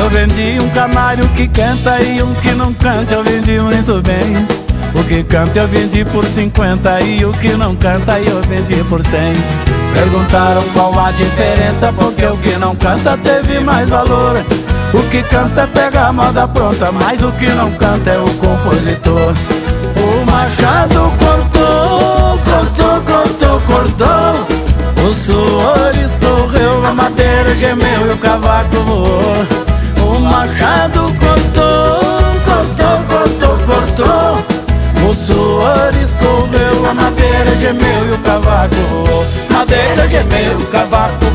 Eu vendi um canário que canta e um que não canta eu vendi muito bem. O que canta eu vendi por 50 e o que não canta eu vendi por 100. Perguntaram qual a diferença, porque o que não canta teve mais valor. O que canta pega a moda pronta, mas o que não canta é o compositor. O machado cortou, cortou, cortou, cortou. O suor escorreu, a madeira gemeu e o cavaco voou. O machado cortou, cortou, cortou, cortou. O suor escorreu, a madeira gemeu e o cavaco voou. Madeira gemeu, o cavaco